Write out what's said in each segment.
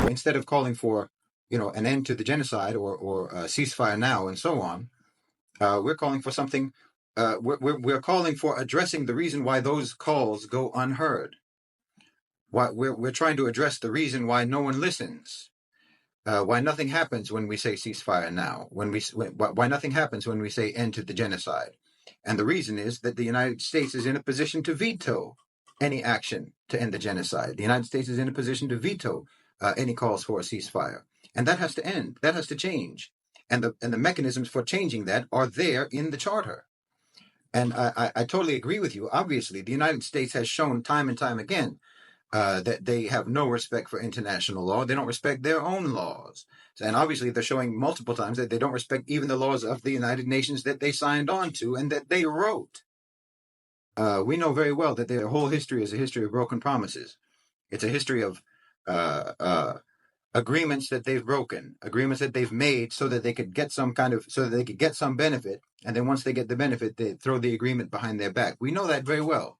instead of calling for, an end to the genocide or a ceasefire now and so on, we're calling for something. We're calling for addressing the reason why those calls go unheard. Why we're trying to address the reason why no one listens. Why nothing happens when we say ceasefire now? Why nothing happens when we say end to the genocide? And the reason is that the United States is in a position to veto any action to end the genocide. The United States is in a position to veto any calls for a ceasefire, and that has to end. That has to change, and the mechanisms for changing that are there in the charter. And I totally agree with you. Obviously, the United States has shown time and time again that they have no respect for international law. They don't respect their own laws. And obviously, they're showing multiple times that they don't respect even the laws of the United Nations that they signed on to and that they wrote. We know very well that their whole history is a history of broken promises. It's a history of agreements that they've broken, agreements that they've made so that they could get some benefit. And then once they get the benefit, they throw the agreement behind their back. We know that very well.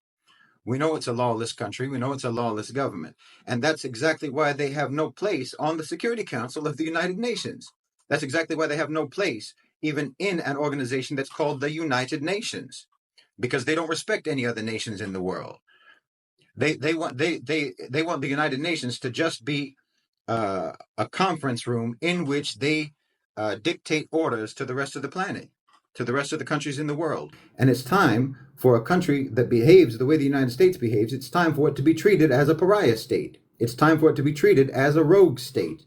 We know it's a lawless country. We know it's a lawless government. And that's exactly why they have no place on the Security Council of the United Nations. That's exactly why they have no place even in an organization that's called the United Nations, because they don't respect any other nations in the world. They want the United Nations to just be a conference room in which they dictate orders to the rest of the planet, to the rest of the countries in the world. And it's time for a country that behaves the way the United States behaves. It's time for it to be treated as a pariah state. It's time for it to be treated as a rogue state.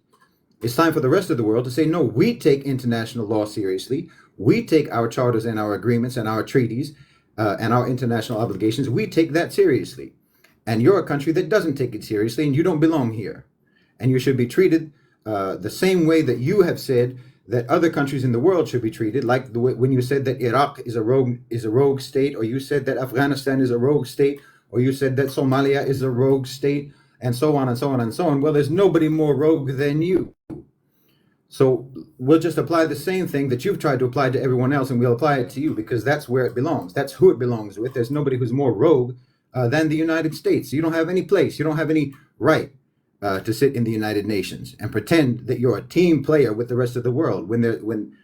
It's time for the rest of the world to say, no, we take international law seriously. We take our charters and our agreements and our treaties and our international obligations. We take that seriously. And you're a country that doesn't take it seriously, and you don't belong here. And you should be treated the same way that you have said that other countries in the world should be treated, like the way when you said that Iraq is a rogue state, or you said that Afghanistan is a rogue state, or you said that Somalia is a rogue state, and so on and so on and so on. Well, there's nobody more rogue than you. So we'll just apply the same thing that you've tried to apply to everyone else, and we'll apply it to you, because that's where it belongs. That's who it belongs with. There's nobody who's more rogue than the United States. You don't have any place. You don't have any right to sit in the United Nations and pretend that you're a team player with the rest of the world when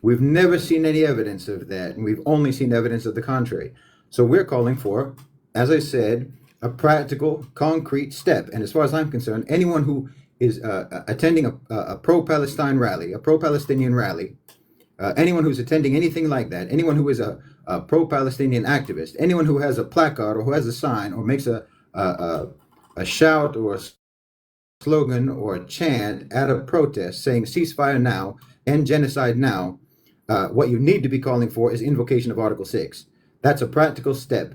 we've never seen any evidence of that, and we've only seen evidence of the contrary. So we're calling for, as I said, a practical, concrete step. And as far as I'm concerned, anyone who is attending a pro-Palestine rally, a pro-Palestinian rally, anyone who's attending anything like that, anyone who is a pro-Palestinian activist, anyone who has a placard or who has a sign or makes a shout or a slogan or a chant at a protest saying ceasefire now, end genocide now, what you need to be calling for is invocation of Article 6. That's a practical step,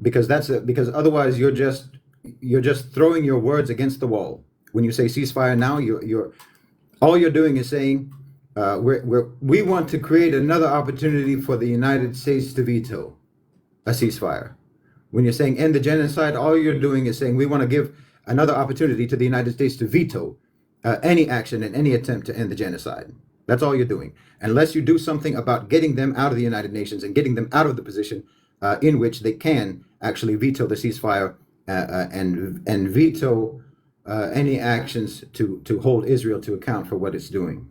because otherwise you're just throwing your words against the wall. When you say ceasefire now, all you're doing is saying we want to create another opportunity for the United States to veto a ceasefire. When you're saying end the genocide, all you're doing is saying we want to give another opportunity to the United States to veto any action and any attempt to end the genocide. That's all you're doing. Unless you do something about getting them out of the United Nations and getting them out of the position in which they can actually veto the ceasefire and veto any actions to hold Israel to account for what it's doing.